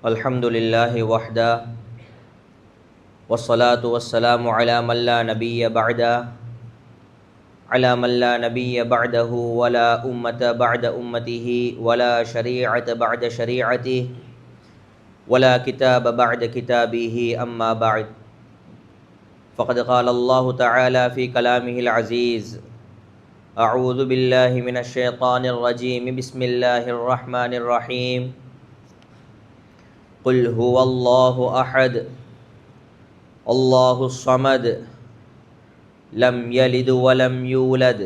الحمد لله وحده والصلاة والسلام على من لا نبي بعده ولا أمة بعد أمته ولا شريعة بعد شريعته ولا كتاب بعد كتابه أما بعد فقد قال الله تعالى في كلامه العزيز أعوذ بالله من الشيطان الرجيم بسم الله الرحمن الرحيم قل هو الله أحد الله الصمد لم يلد ولم يولد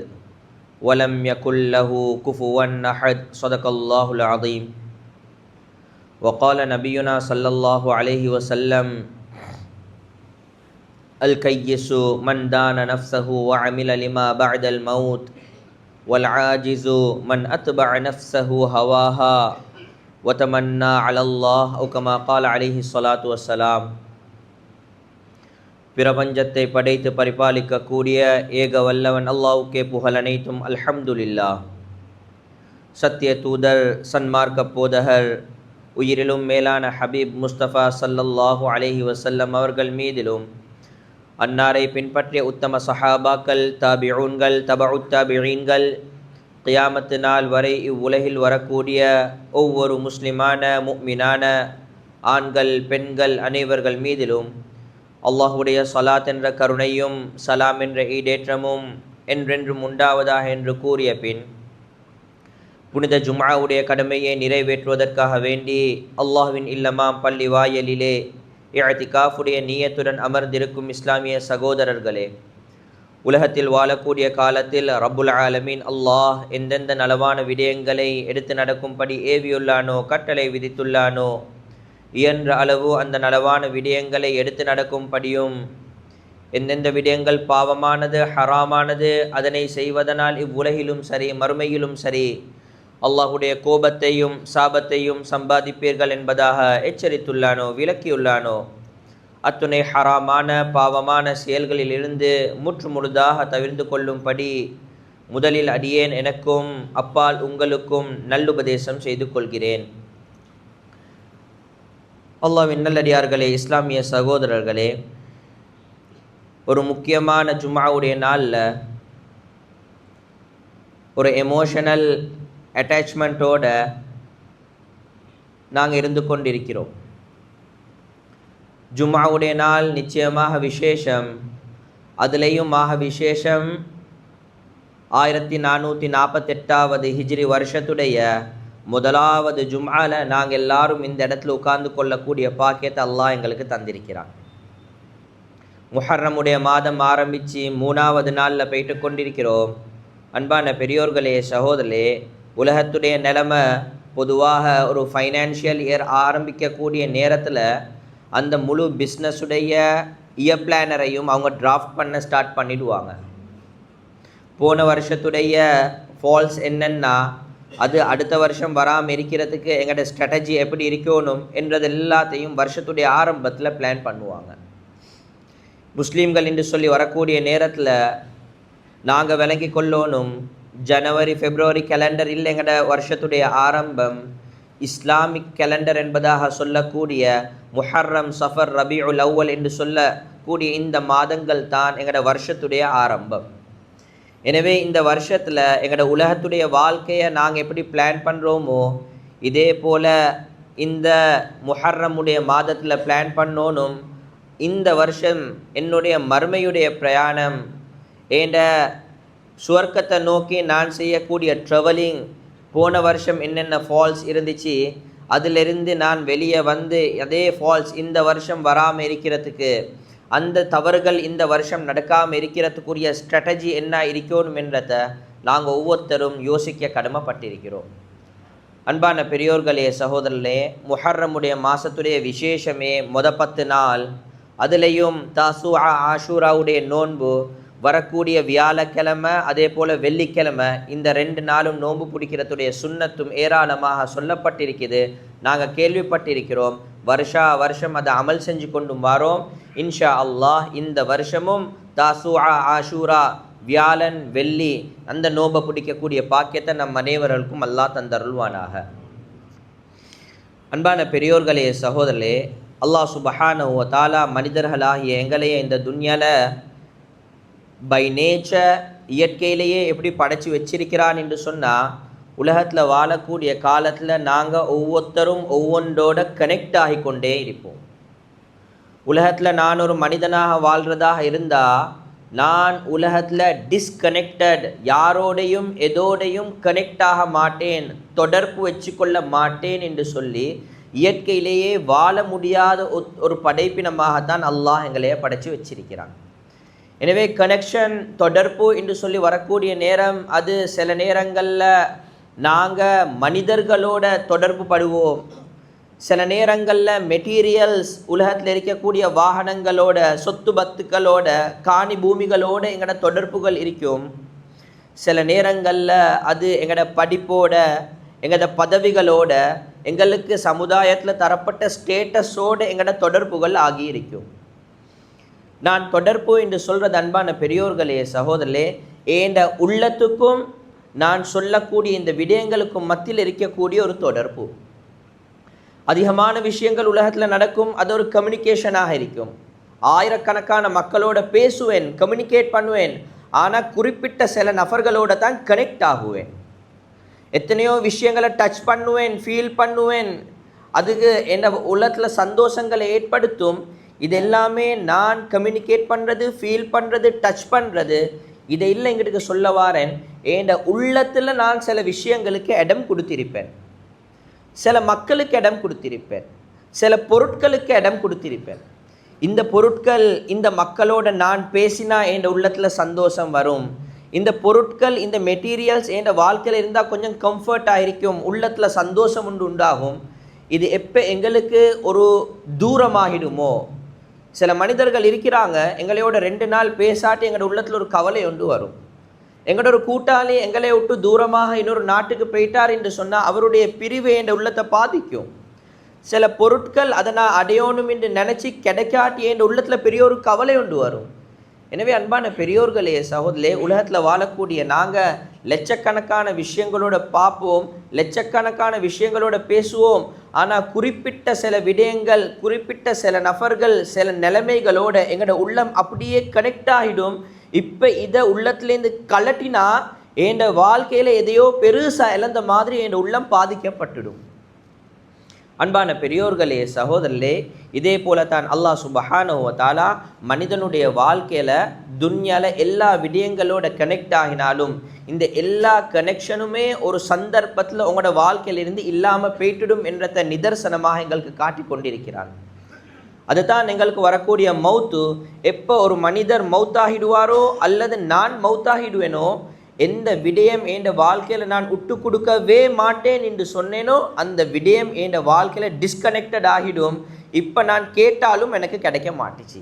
ولم يكن له كفوا أحد صدق الله العظيم وقال نبينا صلى الله عليه وسلم الكيس من دان نفسه وعمل لما بعد الموت والعاجز من أتبع نفسه هواها وتمنى على الله أو كما قال عليه الصلاة والسلام. பிரபஞ்சத்தை படைத்து பரிபாலிக்கக்கூடிய ஏக வல்லவன் அல்லாஹ்வுக்கே புகழ் அனைத்தும் அல்ஹம்துலில்லாஹ். சத்திய தூதர் சன்மார்க்க போதகர் உயிரிலும் மேலான ஹபீப் முஸ்தபா ஸல்லல்லாஹு அலைஹி வஸல்லம் அவர்கள் மீதிலும் அன்னாரை பின்பற்றிய உத்தம சஹாபாக்கள், தாபிஊன்கள், தபஉத் தாபிஈன்கள், கியாமத்து நாள் வரை இவ்வுலகில் வரக்கூடிய ஒவ்வொரு முஸ்லிமான முஃமினான ஆண்கள் பெண்கள் அனைவர்கள் மீதிலும் அல்லாஹ்வுடைய ஸலாத் என்ற கருணையும் சலாம் என்ற ஈடேற்றமும் என்றென்றும் உண்டாவதாக என்று கூறிய பின் புனித ஜும்ஆவுடைய கடமையை நிறைவேற்றுவதற்காக வேண்டி அல்லாஹ்வின் இல்லமாம் பள்ளி வாயலிலே இஅ்திகாஃபுடைய நியத்துடன் அமர்ந்திருக்கும் இஸ்லாமிய சகோதரர்களே, உலகத்தில் வாழக்கூடிய காலத்தில் ரப்புல் ஆலமீன் அல்லாஹ் எந்தெந்த நலவான விடயங்களை எடுத்து நடக்கும்படி ஏவியுள்ளானோ, கட்டளை விதித்துள்ளானோ, இயன்ற அளவு அந்த நலவான விடயங்களை எடுத்து நடக்கும்படியும், எந்தெந்த விடயங்கள் பாவமானது ஹராமானது அதனை செய்வதனால் இவ்வுலகிலும் சரி மறுமையிலும் சரி அல்லாஹுடைய கோபத்தையும் சாபத்தையும் சம்பாதிப்பீர்கள் என்பதாக எச்சரித்துள்ளானோ, விலக்கியுள்ளானோ, அத்துணை ஹராமான பாவமான செயல்களிலிருந்து முற்றுமுழுதாக தவிர்த்து கொள்ளும்படி முதலில் அடியேன் எனக்கும் அப்பால் உங்களுக்கும் நல்லுபதேசம் செய்து கொள்கிறேன். அல்லாஹ்வின் நல்லடியார்களே, இஸ்லாமிய சகோதரர்களே, ஒரு முக்கியமான ஜும்ஆவுடைய நாளில் ஒரு எமோஷனல் அட்டாச்மெண்ட்டோட நாங்கள் இருந்து கொண்டிருக்கிறோம். ஜும்ஆவுடைய நாள் நிச்சயமாக விசேஷம். அதுலேயும் விசேஷம் 1448வது ஹிஜ்ரி வருஷத்துடைய முதலாவது ஜும்ஆல நாங்கள் எல்லாரும் இந்த இடத்துல உட்கார்ந்து கொள்ளக்கூடிய பாக்கியத்தை அல்லாஹ் எங்களுக்கு தந்திருக்கிறான். முஹர்ரமுடைய மாதம் ஆரம்பித்து 3வது நாளில் போயிட்டு கொண்டிருக்கிறோம். அன்பான பெரியோர்களே, சகோதரர்களே, உலகத்துடைய நிலைமை பொதுவாக ஒரு ஃபைனான்ஷியல் இயர் ஆரம்பிக்கக்கூடிய நேரத்தில் அந்த முழு பிஸ்னஸுடைய இயர் பிளானரையும் அவங்க டிராஃப்ட் பண்ண ஸ்டார்ட் பண்ணிடுவாங்க. போன வருஷத்துடைய ஃபால்ஸ் என்னென்னா அது அடுத்த வருஷம் வராமல் இருக்கிறதுக்கு எங்களோட ஸ்ட்ராட்டஜி எப்படி இருக்கணும் என்றது எல்லாத்தையும் வருஷத்துடைய ஆரம்பத்தில் பிளான் பண்ணுவாங்க. முஸ்லீம்கள் என்று சொல்லி வரக்கூடிய நேரத்தில் நாங்கள் விளங்கி கொள்ளணும், ஜனவரி பிப்ரவரி கேலண்டர் இல்லை, எங்களோட வருஷத்துடைய ஆரம்பம் இஸ்லாமிக் கேலண்டர் என்பதாக சொல்லக்கூடிய முஹர்ரம், சஃபர், ரபீஉல் அவ்வல் என்று சொல்லக்கூடிய இந்த மாதங்கள் தான் எங்களோட வருஷத்துடைய ஆரம்பம். எனவே இந்த வருஷத்தில் எங்களோட உலகத்துடைய வாழ்க்கையை நாங்கள் எப்படி பிளான் பண்ணுறோமோ இதே போல் இந்த முஹர்ரமுடைய மாதத்தில் பிளான் பண்ணணும். இந்த வருஷம் என்னுடைய மறுமையுடைய பிரயாணம், ஏண்ட சுவர்க்கத்தை நோக்கி நான் செய்யக்கூடிய ட்ராவலிங், போன வருஷம் என்னென்ன ஃபால்ஸ் இருந்துச்சு அதிலிருந்து நான் வெளியே வந்து அதே ஃபால்ஸ் இந்த வருஷம் வராமல் இருக்கிறதுக்கு, அந்த தவறுகள் இந்த வருஷம் நடக்காமல் இருக்கிறதுக்குரிய ஸ்ட்ராட்டஜி என்ன இருக்கணும் என்றதை நாங்கள் ஒவ்வொருத்தரும் யோசிக்க கடமைப்பட்டிருக்கிறோம். அன்பான பெரியோர்களே, சகோதரர்களே, முஹர்ரமுடைய மாதத்துடைய விசேஷமே 10 நாள். அதுலேயும் தாசுஆ, ஆஷூராவுடைய நோன்பு வரக்கூடிய வியாழக்கிழமை அதே போல் வெள்ளிக்கிழமை, இந்த 2 நாளும் நோன்பு பிடிக்கிறதுடைய சுன்னத்தும் ஏராளமாக சொல்லப்பட்டிருக்குது. நாங்கள் கேள்விப்பட்டிருக்கிறோம். வருஷம் அதை அமல் செஞ்சு கொண்டும் வரோம். இன்ஷா அல்லாஹ் இந்த வருஷமும் தாசுஆ, ஆஷூரா, வியாழன் வெள்ளி அந்த நோன்பை பிடிக்கக்கூடிய பாக்கியத்தை நம் அனைவர்களுக்கும் அல்லாஹ் தந்தருள்வானாக. அன்பான பெரியோர்களே சகோதரர்களே, அல்லாஹ் சுப்ஹானஹு வ தஆலா மனிதர்களாகிய எங்களையே இந்த துன்யாவில் பை நேச்சர் இயற்கையிலேயே எப்படி படைச்சி வச்சிருக்கிறான் என்று சொன்னால், உலகத்தில் வாழக்கூடிய காலத்தில் நாங்கள் ஒவ்வொருத்தரும் ஒவ்வொன்றோட கனெக்ட் ஆகி கொண்டே இருப்போம். உலகத்தில் நான் ஒரு மனிதனாக வாழ்கிறதாக இருந்தால் நான் உலகத்தில் டிஸ்கனெக்டட், யாரோடையும் எதோடையும் கனெக்ட் ஆக மாட்டேன், தொடர்பு வச்சுக்கொள்ள மாட்டேன் என்று சொல்லி இயற்கையிலேயே வாழ முடியாத ஒரு படைப்பினமாகத்தான் அல்லாஹ் எங்களையே படைச்சு வச்சிருக்கிறான். எனவே கனெக்ஷன், தொடர்பு என்று சொல்லி வரக்கூடிய நேரம், அது சில நேரங்களில் நாங்கள் மனிதர்களோட தொடர்பு படுவோம், சில நேரங்களில் மெட்டீரியல்ஸ், உலகத்தில் இருக்கக்கூடிய வாகனங்களோட, சொத்து பத்துக்களோட, காணி பூமிகளோட எங்களோட தொடர்புகள் இருக்கும். சில நேரங்களில் அது எங்களோட படிப்போட, எங்களோட பதவிகளோட, எங்களுக்கு சமுதாயத்தில் தரப்பட்ட ஸ்டேட்டஸோடு எங்களோட தொடர்புகள் ஆகியிருக்கும். நான் தொடர்பு என்று சொல்கிறது அன்பான பெரியோர்களே சகோதரர்களே, ஏண்ட உள்ளத்துக்கும் நான் சொல்லக்கூடிய இந்த விடயங்களுக்கும் மத்தியில் இருக்கக்கூடிய ஒரு தொடர்பு. அதிகமான விஷயங்கள் உலகத்தில் நடக்கும், அது ஒரு கம்யூனிகேஷனாக இருக்கும். ஆயிரக்கணக்கான மக்களோட பேசுவேன், கம்யூனிகேட் பண்ணுவேன், ஆனால் குறிப்பிட்ட சில நபர்களோட தான் கனெக்ட் ஆகுவேன். எத்தனையோ விஷயங்களை டச் பண்ணுவேன், ஃபீல் பண்ணுவேன், அதுக்கு என்ன உள்ளத்தில் சந்தோஷங்களை ஏற்படுத்தும். இது எல்லாமே நான் கம்யூனிகேட் பண்ணுறது, ஃபீல் பண்ணுறது, டச் பண்ணுறது, இதை இல்லை எங்களுக்கு சொல்ல வாரேன். என் உள்ளத்தில் நான் சில விஷயங்களுக்கு இடம் கொடுத்திருப்பேன், சில மக்களுக்கு இடம் கொடுத்திருப்பேன், சில பொருட்களுக்கு இடம் கொடுத்திருப்பேன். இந்த பொருட்கள், இந்த மக்களோட நான் பேசினா என் உள்ளத்தில் சந்தோஷம் வரும், இந்த பொருட்கள், இந்த மெட்டீரியல்ஸ் என் வாழ்க்கையில் இருந்தால் கொஞ்சம் கம்ஃபர்ட்டாக இருக்கும், உள்ளத்தில் சந்தோஷம் உண்டாகும். இது எப்போ எங்களுக்கு ஒரு தூரமாகிடுமோ, சில மனிதர்கள் இருக்கிறாங்க, எங்களையோட 2 நாள் பேசாட்டி எங்களோட உள்ளத்தில் ஒரு கவலை வரும். எங்களோட ஒரு கூட்டாளி எங்களை விட்டு தூரமாக இன்னொரு நாட்டுக்கு போயிட்டார் என்று சொன்னால் அவருடைய பிரிவு என்ற உள்ளத்தை பாதிக்கும். சில பொருட்கள் அதை நான் அடையணும் என்று நினச்சி கிடைக்காட்டி என்ற உள்ளத்தில் பெரிய ஒரு கவலை வரும். எனவே அன்பான பெரியோர்களே சகோதரே, உலகத்தில் வாழக்கூடிய நாங்கள் லட்சக்கணக்கான விஷயங்களோட பார்ப்போம், லட்சக்கணக்கான விஷயங்களோட பேசுவோம், ஆனால் குறிப்பிட்ட சில விடயங்கள், குறிப்பிட்ட சில நபர்கள், சில நிலைமைகளோட எங்களோட உள்ளம் அப்படியே கனெக்ட் ஆகிடும். இப்போ இதை உள்ளத்துலேருந்து கலட்டினா என் வாழ்க்கையில் எதையோ பெருசாக இழந்த மாதிரி என் உள்ளம் பாதிக்கப்பட்டுடும். அன்பான பெரியோர்களே சகோதரர்களே, இதே போல தான் அல்லாஹ் சுப்ஹானஹு வ தஆலா மனிதனுடைய வாழ்க்கையில் துன்யால எல்லா விடயங்களோட கனெக்ட் ஆகினாலும் இந்த எல்லா கனெக்ஷனுமே ஒரு சந்தர்ப்பத்தில் உங்களோட வாழ்க்கையிலிருந்து இல்லாமல் போய்ட்டிடும் என்றத நிதர்சனமாக எங்களுக்கு காட்டி கொண்டிருக்கிறான். அதுதான் எங்களுக்கு வரக்கூடிய மௌத்து. எப்போ ஒரு மனிதர் மௌத்தாகிடுவாரோ அல்லது நான் மௌத்தாகிடுவேனோ, எந்த விடயம் என் வாழ்க்கையில் நான் விட்டு கொடுக்கவே மாட்டேன் என்று சொன்னேனோ அந்த விடயம் என் வாழ்க்கையில் டிஸ்கனெக்டட் ஆகிடும். இப்போ நான் கேட்டாலும் எனக்கு கிடைக்க மாட்டுச்சு.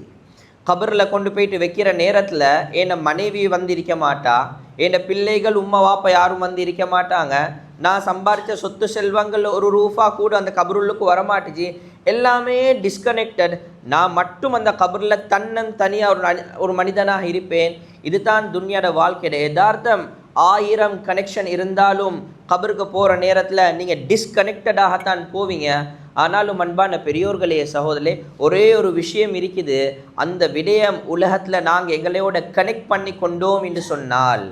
கபரில் கொண்டு போயிட்டு வைக்கிற நேரத்தில் என் மனைவி வந்திருக்க மாட்டா, என் பிள்ளைகள் உம்மா வாப்பா யாரும் வந்து இருக்க மாட்டாங்க, நான் சம்பாதிச்ச சொத்து செல்வங்கள் ஒரு ரூபா கூட அந்த கபருள்ளுக்கு வரமாட்டுச்சு, எல்லாமே டிஸ்கனெக்டட். நான் மட்டும் அந்த கபரில் தனியாக ஒரு மனிதனாக இருப்பேன். இதுதான் துன்யாட வாழ்க்கையோட யதார்த்தம். 1000 கனெக்ஷன் இருந்தாலும் கபருக்கு போகிற நேரத்தில் நீங்கள் டிஸ்கனெக்டடாகத்தான் போவீங்க. ஆனாலும் அன்பான பெரியோர்களே சகோதரே, ஒரே ஒரு விஷயம் இருக்குது. அந்த விடயம் உலகத்தில் நாங்கள் எங்களையோட கனெக்ட் பண்ணி கொண்டோம் என்று சொன்னால்,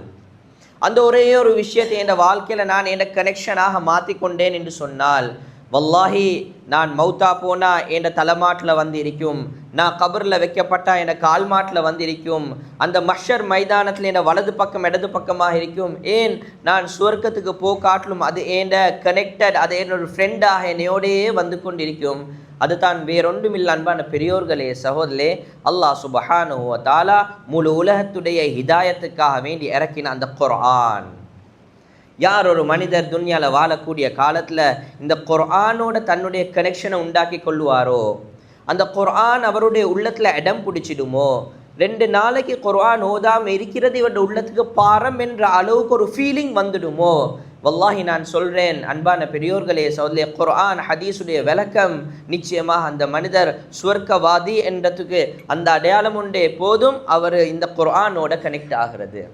அந்த ஒரே ஒரு விஷயத்தை என் வாழ்க்கையில் நான் என் கனெக்ஷனாக மாற்றிக்கொண்டேன் என்று சொன்னால், வல்லாஹி நான் மௌத்தா போனால் என் தலைமாட்டில் வந்து இருக்கும், நான் கபரில் வைக்கப்பட்டா என் கால் மாட்டில் வந்து இருக்கும், அந்த மஹ்ஷர் மைதானத்தில் என் வலது பக்கம் இடது பக்கமாக இருக்கும். ஏன் நான் சுவர்க்கத்துக்கு காட்டிலும் அது என் கனெக்டட், அது என்னோட ஃப்ரெண்டாக என்னையோடையே வந்து கொண்டிருக்கும். அதுதான் வேறொன்றும் இல்லை அன்பான பெரியோர்களே சகோதரே, அல்லாஹ் சுப்ஹானஹு வ தஆலா முழு உலகத்துடைய ஹிதாயத்துக்காக வேண்டி இறக்கின அந்த குர்ஆன். யார் ஒரு மனிதர் துன்யாவில் வாழக்கூடிய காலத்தில் இந்த குர்ஆனோட தன்னுடைய கனெக்ஷனை உண்டாக்கி கொள்ளுவாரோ, அந்த குர்ஆன் அவருடைய உள்ளத்தில் இடம் பிடிச்சிடுமோ, 2 நாளைக்கு குர்ஆன் ஓதாமல் இருக்கிறது இவருடைய உள்ளத்துக்கு பாரம் என்ற அளவுக்கு ஒரு ஃபீலிங் வந்துடுமோ, வல்லாஹி நான் சொல்கிறேன் அன்பான பெரியோர்களே சகோதரே, குர்ஆன் ஹதீஸுடைய விளக்கம் நிச்சயமாக அந்த மனிதர் சுவர்க்கவாதி என்றதுக்கு அந்த அடையாளம் உண்டே போதும் அவர் இந்த குர்ஆனோட கனெக்ட் ஆகிறது.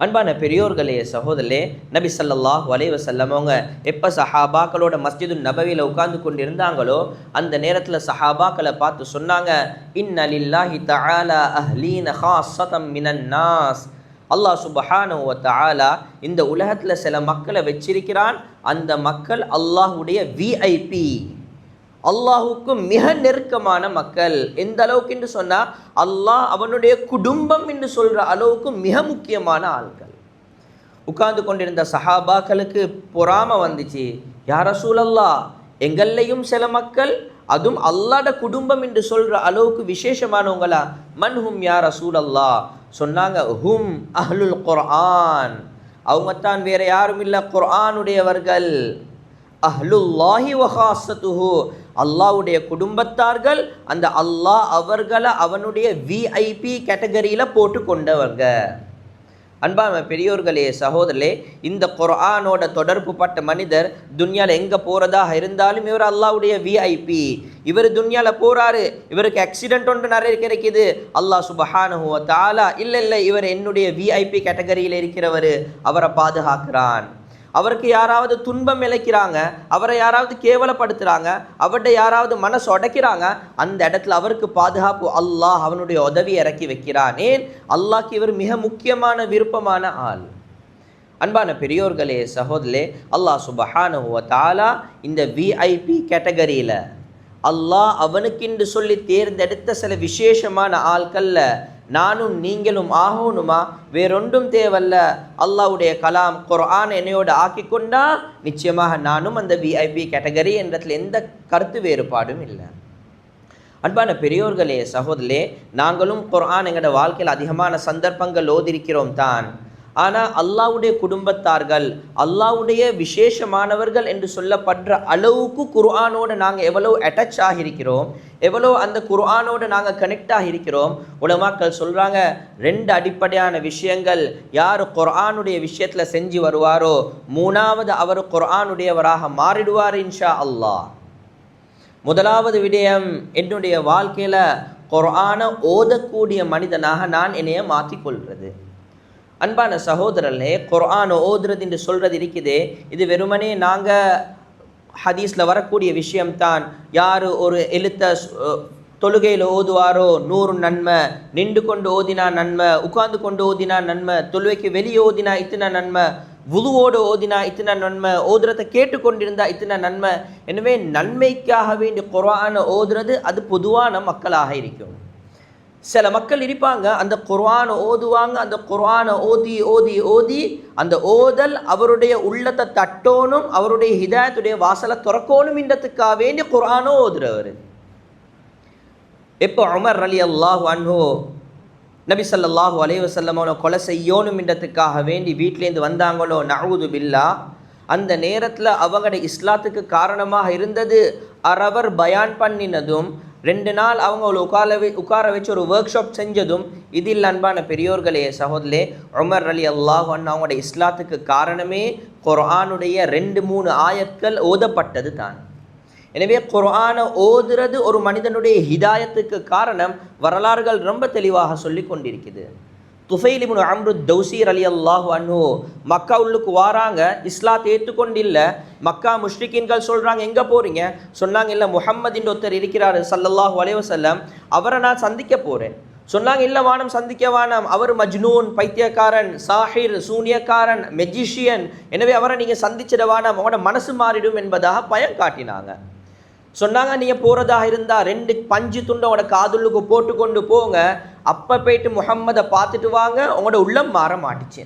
அன்பான பெரியோர்களே சகோதரே, நபி ஸல்லல்லாஹு அலைஹி வஸல்லம் அவங்க எப்போ சஹாபாக்களோட மஸ்ஜிது நபவியில் உட்கார்ந்து கொண்டு இருந்தாங்களோ அந்த நேரத்தில் சஹாபாக்களை பார்த்து சொன்னாங்க, இன்ன லில்லாஹி தஆலா அஹ்லீன ஹாஸதம் மினன் நாஸ். அல்லாஹ் சுப்ஹானஹு வ தஆலா இந்த உலகத்தில் சில மக்களை வச்சிருக்கிறான். அந்த மக்கள் அல்லாஹ்வுடைய விஐபி, அல்லாஹுக்கு மிக நெருக்கமான மக்கள். எந்த அளவுக்கு என்று சொன்னால் அல்லாஹ் அவனுடைய குடும்பம் என்று சொல்கிற அளவுக்கு மிக முக்கியமான ஆட்கள். உட்கார்ந்து கொண்டிருந்த சஹாபாக்களுக்கு பொறாமை வந்துச்சு. யா ரசூலல்லாஹ், எங்கள்லையும் சில மக்கள் அதுவும் அல்லாஹ்ட குடும்பம் என்று சொல்கிற அளவுக்கு விசேஷமானவங்களா? மன்ஹும் யா ரசூலல்லாஹ். சொன்னாங்க, ஹும் அஹ்லுல் குர்ஆன். அவங்க தான் வேற யாரும் இல்லை, குர்ஆனுடையவர்கள். அஹ்லுல்லாஹி வ ஹாஸத்துஹு, அல்லாஹ்வுடைய குடும்பத்தார்கள். அந்த அல்லாஹ் அவர்களை அவனுடைய விஐபி கேட்டகரியில் போட்டு கொண்டவங்க. அன்பான பெரியோர்களே சகோதரே, இந்த குர்ஆனோட தொடர்பு பட்ட மனிதர் துன்யாவில் எங்கே போகிறதாக இருந்தாலும் இவர் அல்லாஹ்வுடைய விஐபி. இவர் துன்யாவில் போகிறாரு, இவருக்கு ஆக்சிடென்ட் ஒன்று நிறைய கிடைக்குது, அல்லாஹ் சுப்ஹானஹு வ தஆலா இல்லை இவர் என்னுடைய விஐபி கேட்டகரியில் இருக்கிறவர், அவரை பாதுகாக்கிறான். அவருக்கு யாராவது துன்பம் இழைக்கிறாங்க, அவரை யாராவது கேவலப்படுத்துகிறாங்க, அவர்கிட்ட யாராவது மனசு உடைக்கிறாங்க, அந்த இடத்துல அவருக்கு பாதுகாப்பு அல்லாஹ் அவனுடைய உதவி இறக்கி வைக்கிறான். ஏன்? அல்லாஹ்க்கு இவர் மிக முக்கியமான விருப்பமான ஆள். அன்பான பெரியோர்களே சகோதரே, அல்லாஹ் சுப்ஹானஹு வ தஆலா இந்த விஐபி கேட்டகரியில் அல்லாஹ் அவனுக்கென்று சொல்லி தேர்ந்தெடுத்த சில விசேஷமான ஆட்களில் நானும் நீங்களும் ஆகணுமா? வேறொன்றும் தேவல்ல. அல்லாஹ்வுடைய கலாம் குர்ஆன் என்னையோடு ஆக்கி கொண்டா நிச்சயமாக நானும் அந்த விஐபி கேட்டகரி என்றதில் எந்த கருத்து வேறுபாடும் இல்லை. அன்பான பெரியோர்களே சகோதரே, நாங்களும் குர்ஆன் எங்களோட வாழ்க்கையில் அதிகமான சந்தர்ப்பங்கள் ஓதிருக்கிறோம் தான். ஆனால் அல்லாஹ்வுடைய குடும்பத்தார்கள், அல்லாஹ்வுடைய விசேஷமானவர்கள் என்று சொல்லப்படுற அளவுக்கு குர்ஆனோடு நாங்கள் எவ்வளோ அட்டாச் ஆகியிருக்கிறோம், எவ்வளோ அந்த குர்ஆனோடு நாங்கள் கனெக்ட் ஆகியிருக்கிறோம். உலமாக்கள் சொல்கிறாங்க, 2 அடிப்படையான விஷயங்கள் யார் குர்ஆனுடைய விஷயத்தில் செஞ்சு வருவாரோ 3வது அவர் குர்ஆனுடையவராக மாறிடுவார் இன்ஷா அல்லாஹ். முதலாவது விடயம், என்னுடைய வாழ்க்கையில் குர்ஆனை ஓதக்கூடிய மனிதனாக நான் என்னைய மாற்றிக்கொள்வது. அன்பான சகோதரர்களே, குர்ஆனை ஓதுறது என்று சொல்கிறது இருக்குதே, இது வெறுமனே நாங்கள் ஹதீஸில் வரக்கூடிய விஷயம்தான். யார் ஒரு எழுத்தை தொழுகையில் ஓதுவாரோ 100 நன்மை, நின்று கொண்டு ஓதினா நன்மை, உட்கார்ந்து கொண்டு ஓதினா நன்மை, தொழுகைக்கு வெளியே ஓதினா இத்தனை நன்மை, வுதுவோடு ஓதினா இத்தனை நன்மை, ஓதுறதை கேட்டுக்கொண்டிருந்தா இத்தனை நன்மை. எனவே நன்மைக்காக வேண்டி குர்ஆனை ஓதுறது அது பொதுவான மக்களாக இருக்கும். சில மக்கள் இருப்பாங்க, அந்த குர்ஆனை ஓதுவாங்க, அந்த குர்ஆனை ஓதி ஓதி ஓதி அந்த ஓதல் அவருடைய உள்ளத்தை தட்டோனும், அவருடைய ஹிதாயத்துடைய வாசலை திறக்கணும் என்றதுக்காக வேண்டி குர்ஆனை ஓதுறவர். எப்போ உமர் ரலியல்லாஹு அன்ஹு நபி ஸல்லல்லாஹு அலைஹி வஸல்லம் கொலை செய்யணும் என்றதுக்காக வேண்டி வீட்டிலேருந்து வந்தாங்களோ, நஊது பில்லாஹ், அந்த நேரத்தில் அவங்களோட இஸ்லாத்துக்கு காரணமாக இருந்தது அரவர் பயான் பண்ணினதும், 2 நாள் அவங்க உட்கார வச்சு ஒரு ஒர்க் ஷாப் செஞ்சதும். இதில் அன்பான பெரியோர்களே சகோதரே, உமர் ரலியல்லாஹு அன்ஹு அவங்களோட இஸ்லாத்துக்கு காரணமே குர்ஆனுடைய 2-3 ஆயத்கள் ஓதப்பட்டது தான். எனவே குர்ஆனை ஓதுறது ஒரு மனிதனுடைய ஹிதாயத்துக்கு காரணம் வரலாறுகள் ரொம்ப தெளிவாக சொல்லி கொண்டிருக்குது. துஃபைல் இப்னு அம்ரு தௌசி ரலியல்லாஹு அன்ஹு மக்கா உள்ளுக்கு வாராங்க, இஸ்லாத்தை ஏற்றுக்கொண்டில்லை. மக்கா முஷ்ரிக்கீன்கள் சொல்கிறாங்க, எங்கே போகிறீங்க? சொன்னாங்க, இல்லை முஹம்மதின் ஒருத்தர் இருக்கிறார் ஸல்லல்லாஹு அலைஹி வஸல்லம், அவரை நான் சந்திக்க போகிறேன். சொன்னாங்க, இல்லை வானம், சந்திக்க வானம், அவர் மஜ்னூன், பைத்தியக்காரன், சாஹிர், சூனியக்காரன், மெஜிஷியன், எனவே அவரை நீங்கள் சந்திச்சிட வானம், அவனோட மனசு மாறிடும் என்பதாக பயம் காட்டினாங்க. சொன்னாங்க, நீங்கள் போகிறதாக இருந்தால் 2 பஞ்சு துண்டை உங்களோட காதுள்ளுக்கு போட்டு கொண்டு போங்க, அப்போ போயிட்டு முஹம்மதை பார்த்துட்டு வாங்க, உங்களோட உள்ளம் மாற மாட்டிச்சு.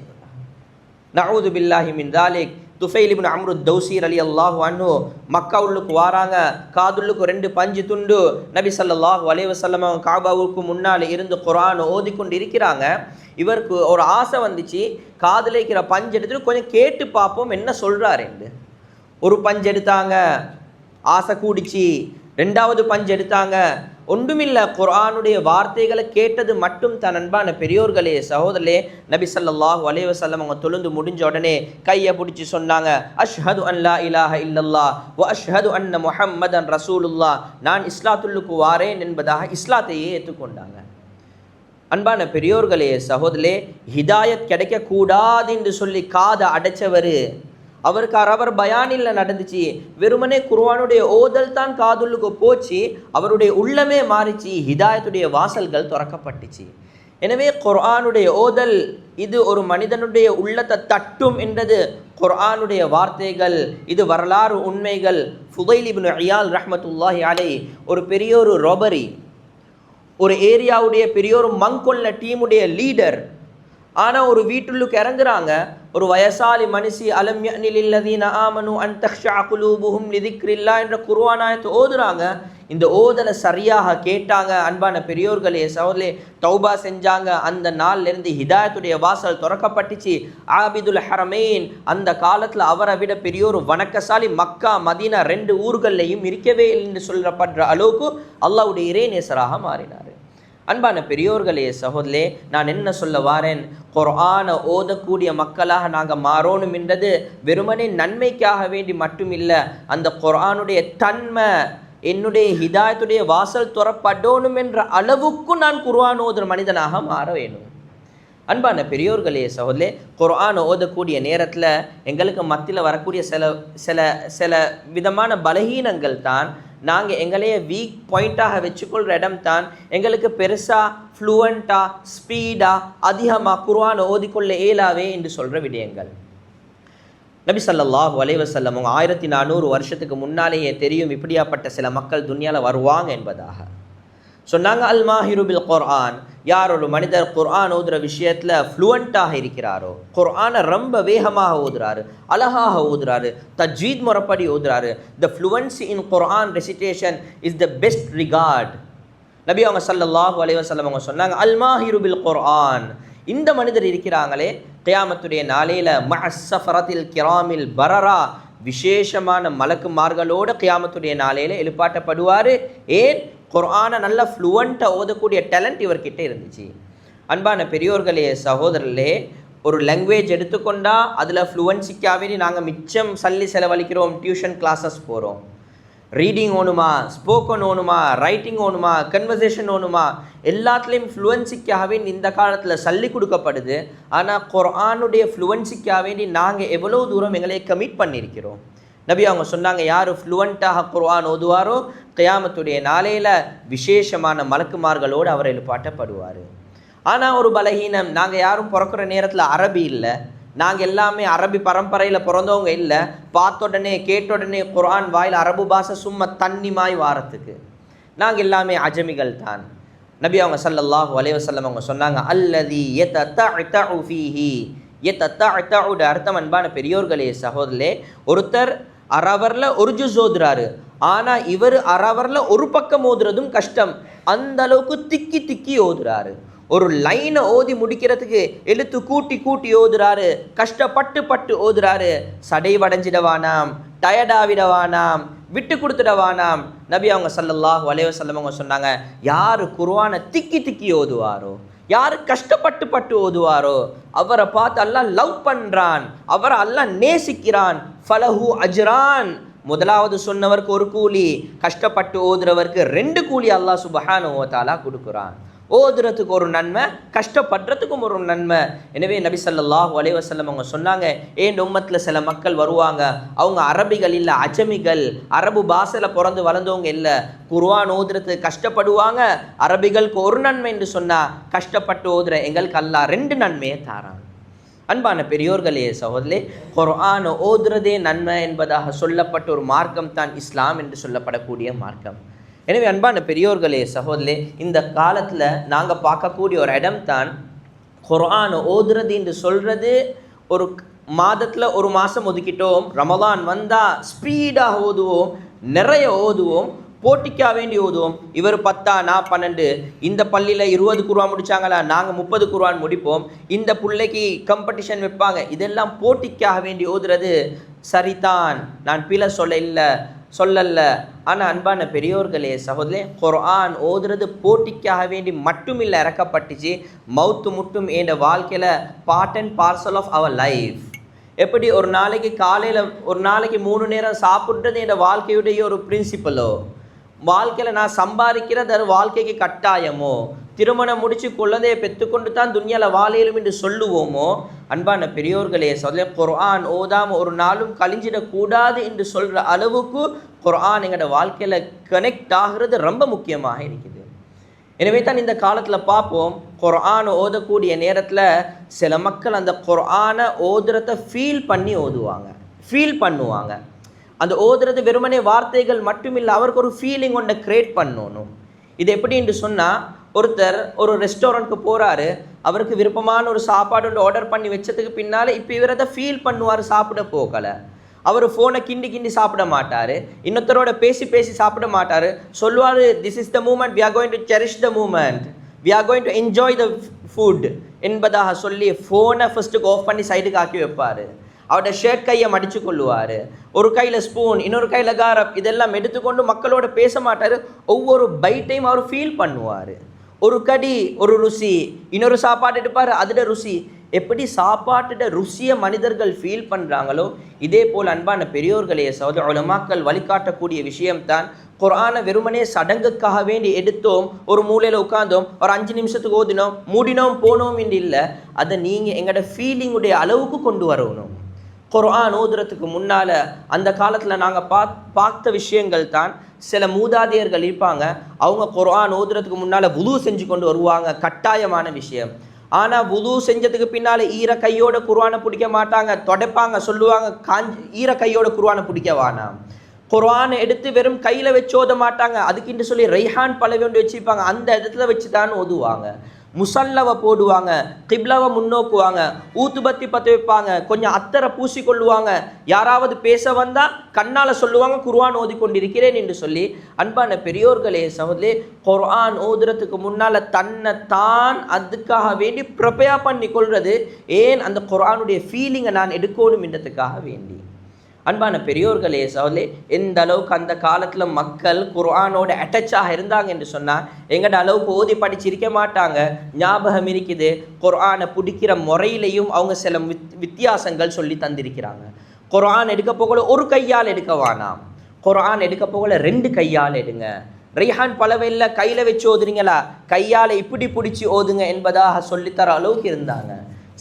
நஊது பில்லாஹி மின் தாலிக். துஃபைல் இப்னு அம்ரு தௌசி ரலியல்லாஹு அன்ஹு மக்கா உள்ளுக்கு வாராங்க, காதுள்ளுக்கு 2 பஞ்சு துண்டு. நபி ஸல்லல்லாஹு அலைஹி வஸல்லம் காபாவுக்கு முன்னால் இருந்து குர்ஆனை ஓதிக்கொண்டு இருக்கிறாங்க. இவருக்கு ஒரு ஆசை வந்துச்சு, காதில் இருக்கிற பஞ்சு எடுத்துட்டு கொஞ்சம் கேட்டு பார்ப்போம் என்ன சொல்கிறாருன்னு. ஒரு பஞ்சு எடுத்தாங்க, ஆசை கூடிச்சு. 2வது பஞ்சு எடுத்தாங்க, ஒன்றுமில்லை, குர்ஆனுடைய வார்த்தைகளை கேட்டது மட்டும் தான். அன்பான பெரியோர்களே சகோதரே, நபி ஸல்லல்லாஹு அலைஹி வஸல்லம் அவங்க தொழுந்து முடிஞ்ச உடனே கையை பிடிச்சி சொன்னாங்க, அஷ்ஹது அன் லா இலாஹ இல்லல்லாஹ் வ அஷ்ஹது அன்ன முஹம்மதன் ரசூலுல்லாஹ், நான் இஸ்லாத்துல்லுக்கு வாரேன் என்பதாக இஸ்லாத்தையே ஏற்றுக்கொண்டாங்க. அன்பான பெரியோர்களே சகோதரே, ஹிதாயத் கிடைக்கக்கூடாது என்று சொல்லி காதை அடைச்சவர், அவருக்கு அவர் பயானில் நடந்துச்சு, வெறுமனே குர்ஆனுடைய ஓதல் தான் காதுள்ளுக்கு போச்சு, அவருடைய உள்ளமே மாறிச்சு, ஹிதாயத்துடைய வாசல்கள் திறக்கப்பட்டுச்சு. எனவே குர்ஆனுடைய ஓதல் இது ஒரு மனிதனுடைய உள்ளத்தை தட்டும் என்றது குர்ஆனுடைய வார்த்தைகள், இது வரலாறு உண்மைகள். ஃபுதைல் இப்னு இயால் ரஹ்மத்துல்லாஹி அலைஹி ஒரு பெரியோரு ராபரி, ஒரு ஏரியாவுடைய பெரியோரு மங்கொல்ல டீமுடைய லீடர். ஆனால் ஒரு வீட்டுள்ளுக்கு இறங்குறாங்க, ஒரு வயசாலி மனுஷி அலம் யஅனி லில்லதீன ஆமனு அன் தக்ஷஅ குலூபுஹும் லிதிக்ரில்லாஹ் என்ற குர்ஆன் ஆயத்தை ஓதுறாங்க. இந்த ஓதலை சரியாக கேட்டாங்க. அன்பான பெரியோர்களே சகோதரே, தௌபா செஞ்சாங்க. அந்த நாள்லேருந்து ஹிதாயத்துடைய வாசல் திறக்கப்பட்டுச்சு. ஆபிதுல் ஹரமேன், அந்த காலத்தில் அவரை விட பெரியோரு வணக்கசாலி மக்கா மதீனா 2 ஊர்கள்லையும் இருக்கவே இல்லைன்னு சொல்லப்படுற அளவுக்கு அல்லாஹ்வுடைய இறைநேசராக மாறினார். அன்பான பெரியோர்களே சகோதரே, நான் என்ன சொல்ல வாரேன், குர்ஆனை ஓதக்கூடிய மக்களாக நாங்கள் மாறணும் என்றது வெறுமனே நன்மைக்காக வேண்டி மட்டும் இல்லை, அந்த குர்ஆனுடைய தன்மை என்னுடைய ஹிதாயத்துடைய வாசல் துறப்படணும் என்ற அளவுக்கு நான் குர்ஆன் ஓதுற மனிதனாக மாற வேணும். அன்பான பெரியோர்களே சகோதரே, குர்ஆன் ஓதக்கூடிய நேரத்தில் எங்களுக்கு மத்தியில் வரக்கூடிய சில விதமான பலகீனங்கள் தான் நாங்கள் எங்களையே வீக் பாயிண்ட்டாக வச்சுக்கொள்கிற இடம் தான் எங்களுக்கு பெருசாக ஃப்ளூவண்ட்டாக ஸ்பீடாக அதிகமாக குர்ஆன் ஓதிக்கொள்ள இயலாவே என்று சொல்கிற விடயங்கள். நபி ஸல்லல்லாஹு அலைஹி வஸல்லம் 1400 வருஷத்துக்கு முன்னாலேயே தெரியும் இப்படியாப்பட்ட சில மக்கள் துன்யாவில் வருவாங்க என்பதாக சொன்னாங்க. அல் மாஹிரு பில் குர்ஆன், யார் ஒரு மனிதர் குர்ஆன் ஓதுற விஷயத்தில் ஃப்ளூவண்ட்டாக இருக்கிறாரோ, குர்ஆனை ரொம்ப வேகமாக ஓதுறாரு, அழகாக ஓதுறாரு, தஜ்வீத் முறைப்படி ஓதுறாரு, the fluency in Quran recitation is the best record. நபி அவங்க ஸல்லல்லாஹு அலைஹி வஸல்லம் அவங்க சொன்னாங்க, அல் மாஹிரு பில் குர்ஆன், இந்த மனிதர் இருக்கிறாங்களே கியாமத்துடைய நாளையில் மஅஸ்ஸஃபரத்தில் கிராமில் பரரா, விசேஷமான மலக்குமார்களோட கியாமத்துடைய நாளையில் எழுப்பாட்டப்படுவார். ஏன்? குர்ஆனை நல்ல ஃப்ளூவண்ட்டாக ஓதக்கூடிய டேலண்ட் இவர்கிட்ட இருந்துச்சு. அன்பான பெரியோர்களே சகோதரர்களே, ஒரு லாங்குவேஜ் எடுத்துக்கொண்டா அதில் ஃப்ளூவன்சிக்காக நாங்கள் மிச்சம் செலவழிக்கிறோம், டியூஷன் கிளாஸஸ் போகிறோம். ரீடிங் ஓணுமா, ஸ்போக்கன் ஓணுமா, ரைட்டிங் ஓணுமா, கன்வர்சேஷன் ஓணுமா, எல்லாத்துலேயும் ஃப்ளூவன்சிக்காக இந்த காலத்தில் சல்லி கொடுக்கப்படுது. ஆனால் குர்ஆனுடைய ஃப்ளூவன்சிக்காக வேண்டி நாங்கள் எவ்வளோ தூரம் எங்களை கமிட் பண்ணியிருக்கிறோம். நபி அவங்க சொன்னாங்க, யார் ஃப்ளூவண்ட்டாக குர்ஆன் ஓதுவாரோ கியாமத்துடைய நாளையில் விசேஷமான மலக்குமார்களோடு அவர் எழுப்பாட்டப்படுவார். ஆனால் ஒரு பலகீனம், நாங்கள் யாரும் பிறக்கிற நேரத்தில் அரபி இல்லை, நாங்கள் எல்லாமே அரபி பரம்பரையில் பிறந்தவங்க இல்லை. பார்த்த உடனே கேட்ட உடனே குர்ஆன் வாயில் அரபு பாஷை சும்மா தண்ணிமாய் வாரத்துக்கு நாங்கள் எல்லாமே அஜமிகள் தான். நபி அவங்க ஸல்லல்லாஹு அலைஹி வஸல்லம் அவங்க சொன்னாங்க, அல்லதி யததஅதஉ ஃபீஹி, யததஅதஉ அர்த்தம் அன்பான பெரியோர்களே சகோதரே, ஒருத்தர் அரவரில் ஒரு ஜுஸ் ஓதுறாரு, ஆனால் இவர் அரவரில் ஒரு பக்கம் ஓதுறதும் கஷ்டம், அந்த அளவுக்கு திக்கி திக்கி ஓதுறாரு. ஒரு லைனை ஓதி முடிக்கிறதுக்கு எழுத்து கூட்டி கூட்டி ஓதுறாரு, கஷ்டப்பட்டு ஓதுறாரு. சடைவடைஞ்சிடவானாம், டயர்டாவிடவானாம், விட்டு கொடுத்துடவானாம். நபி அவங்க ஸல்லல்லாஹு அலைஹி வஸல்லம் அவங்க சொன்னாங்க, யார் குர்ஆனை திக்கி திக்கி ஓதுவாரோ, யார் கஷ்டப்பட்டு ஓதுவாரோ அவரை பார்த்து அல்லாஹ் லவ் பண்ணுறான், அவரை அல்லாஹ் நேசிக்கிறான். ஃபலஹு அஜ்ரான், முதலாவது சொன்னவருக்கு ஒரு கூலி, கஷ்டப்பட்டு ஓதுறவருக்கு 2 கூலி அல்லாஹ் சுப்ஹானஹு வ தஆலா கொடுக்குறான். ஓதுறதுக்கு ஒரு நன்மை, கஷ்டப்படுறதுக்கும் ஒரு நன்மை. எனவே நபி ஸல்லல்லாஹு அலைஹி வஸல்லம் அவங்க சொன்னாங்க, ஏன் உம்மத்தில் சில மக்கள் வருவாங்க, அவங்க அரபிகள் இல்லை, அஜமிகள், அரபு பாஷையில் பிறந்து வளர்ந்தவங்க இல்லை, குர்ஆன் ஓதுறதுக்கு கஷ்டப்படுவாங்க. அரபிகளுக்கு ஒரு நன்மை என்று சொன்னால், கஷ்டப்பட்டு ஓதுற எங்களுக்கு அல்லாஹ் 2 நன்மையை தாரான். அன்பான பெரியோர்களே சகோதரே, குர்ஆன் ஓதுறதே நன்மை என்பதாக சொல்லப்பட்ட ஒரு மார்க்கம் தான் இஸ்லாம் என்று சொல்லப்படக்கூடிய மார்க்கம். எனவே அன்பான பெரியோர்களே சகோதரே, இந்த காலத்தில் நாங்கள் பார்க்கக்கூடிய ஒரு இடம் தான் குர்ஆன் ஓதுறது என்று சொல்கிறது. ஒரு மாதத்தில் ஒரு மாதம் ஒதுக்கிட்டோம், ரமலான் வந்தால் ஸ்பீடாக ஓதுவோம், நிறைய ஓதுவோம், போட்டிக்காக வேண்டி ஓதுவோம். இவர் 10 நான் 12, இந்த பள்ளியில் 20 குர்ஆன் முடித்தாங்களா, நாங்கள் 30 குர்ஆன் முடிப்போம், இந்த பிள்ளைக்கு காம்படிஷன் வைப்பாங்க. இதெல்லாம் போட்டிக்காக வேண்டி ஓதுறது சரிதான், நான் பிழை சொல்லல. ஆனால் அன்பான பெரியோர்களே சகோதரே, குர்ஆன் ஓதுறது போட்டிக்காக வேண்டி மட்டுமில்லை இறக்கப்பட்டுச்சு, மவுத்து முட்டும் என்ற வாழ்க்கையில் part and parcel of our life. எப்படி ஒரு நாளைக்கு காலையில் ஒரு நாளைக்கு 3 நேரம் சாப்பிட்றது என்ற வாழ்க்கையுடைய ஒரு பிரின்சிபலோ, வாழ்க்கையில் நான் சம்பாதிக்கிறது அது வாழ்க்கைக்கு கட்டாயமோ, திருமணம் முடித்து குழந்தையை பெற்றுக்கொண்டு தான் துன்யாவில் வாழையிலும் என்று சொல்லுவோமோ, அன்பான பெரியோர்களே சொல்ல குர்ஆன் ஓதாமல் ஒரு நாளும் கழிஞ்சிடக்கூடாது என்று சொல்கிற அளவுக்கு குர்ஆன் எங்களோட வாழ்க்கையில் கனெக்ட் ஆகிறது ரொம்ப முக்கியமாக இருக்குது. எனவே தான் இந்த காலத்தில் பார்ப்போம், குர்ஆன் ஓதக்கூடிய நேரத்தில் சில மக்கள் அந்த குர்ஆனை ஓதுறதை ஃபீல் பண்ணி ஓதுவாங்க, ஃபீல் பண்ணுவாங்க. அந்த ஓதுறது வெறுமனே வார்த்தைகள் மட்டும் இல்லை, அவருக்கு ஒரு ஃபீலிங் ஒன்றை க்ரியேட் பண்ணணும். இது எப்படின்னு சொன்னால், ஒருத்தர் ஒரு ரெஸ்டாரண்ட்க்கு போகிறாரு, அவருக்கு விருப்பமான ஒரு சாப்பாடு ஒன்று ஆர்டர் பண்ணி வச்சதுக்கு பின்னால் இப்போ இவர் அதை ஃபீல் பண்ணுவார், சாப்பிட போகலை. அவர் ஃபோனை கிண்டி கிண்டி சாப்பிட மாட்டார், இன்னொருத்தரோட பேசி பேசி சாப்பிட மாட்டார். சொல்லுவார், this is the moment, we are going to cherish the moment, we are going to enjoy the food என்பதாக சொல்லி ஃபோனை ஃபஸ்ட்டுக்கு ஆஃப் பண்ணி சைடுக்கு ஆக்கி வைப்பார். அவரோட ஷர்ட் கையை மடித்து கொள்ளுவார், ஒரு கையில் ஸ்பூன் இன்னொரு கையில் காரப், இதெல்லாம் எடுத்துக்கொண்டு மக்களோட பேச மாட்டார். ஒவ்வொரு பைட்டையும் அவர் ஃபீல் பண்ணுவார். ஒரு கடி ஒரு ருசி, இன்னொரு சாப்பாடு எடுப்பார், அதோட ருசி. எப்படி சாப்பாட்டோட ருசியை மனிதர்கள் ஃபீல் பண்ணுறாங்களோ, இதே போல் அன்பான பெரியோர்களே சகோதர உலமாக்கள் வழிகாட்டக்கூடிய விஷயம்தான் குர்ஆனை வெறுமனே சடங்குக்காக வேண்டி எடுத்தோம், ஒரு மூலையில் உட்காந்தோம், ஒரு 5 நிமிஷத்துக்கு ஓதினோம், மூடினோம் போனோம் என்று இல்லை. அதை நீங்கள் எங்களோட ஃபீலிங்குடைய அளவுக்கு கொண்டு வரணும். குர்ஆன் ஓதுறதுக்கு முன்னால் அந்த காலத்தில் நாங்கள் பார்த்த விஷயங்கள் தான், சில மூதாதையர்கள் இருப்பாங்க, அவங்க குர்ஆன் ஓதுறதுக்கு முன்னால் வுது செஞ்சு கொண்டு வருவாங்க, கட்டாயமான விஷயம். ஆனால் வுது செஞ்சதுக்கு பின்னால் ஈர கையோட குர்ஆனை பிடிக்க மாட்டாங்க, தொடைப்பாங்க, சொல்லுவாங்க ஈர கையோட குர்ஆனை பிடிக்க வேணாம். குர்ஆனை எடுத்து வெறும் கையில் வச்சு ஓத மாட்டாங்க, அதுக்குன்னு சொல்லி ரைஹான் பலகை ஒன்று வச்சுருப்பாங்க, அந்த இடத்துல வச்சு தான் ஓதுவாங்க. முசல்லவை போடுவாங்க, கிப்லாவை முன்னோக்குவாங்க, ஊத்துபத்தி பற்ற வைப்பாங்க, கொஞ்சம் அத்தரை பூசிக்கொள்ளுவாங்க. யாராவது பேச வந்தால் கண்ணால் சொல்லுவாங்க குர்ஆன் ஓதிக்கொண்டிருக்கிறேன் என்று சொல்லி. அன்பான பெரியோர்களே சகோதரே, குர்ஆன் ஓதுறதுக்கு முன்னால் தன்னை தான் அதுக்காக வேண்டி ப்ரிப்பேர் பண்ணி கொள்வது. ஏன்? அந்த குர்ஆனுடைய ஃபீலிங்கை நான் எடுக்கணும் என்றதுக்காக வேண்டி. அன்பான பெரியோர்களே சகோதரே, எந்த அளவுக்கு அந்த காலத்தில் மக்கள் குர்ஆனோட அட்டாச்சாக இருந்தாங்க என்று சொன்னால், எங்கட அளவுக்கு ஓதி படிச்சிருக்க மாட்டாங்க. ஞாபகம் இருக்குது, குர்ஆனை பிடிக்கிற முறையிலையும் அவங்க சில வித்தியாசங்கள் சொல்லி தந்திருக்கிறாங்க. குர்ஆன் எடுக்க போகல ஒரு கையால் எடுக்க வேணாம், குர்ஆன் எடுக்க போகல 2 கையால் எடுங்க. ரைஹான் பலவையில் கையில் வச்சு ஓதுறீங்களா, கையால் இப்படி பிடிச்சி ஓதுங்க என்பதாக சொல்லித்தர அளவுக்கு இருந்தாங்க.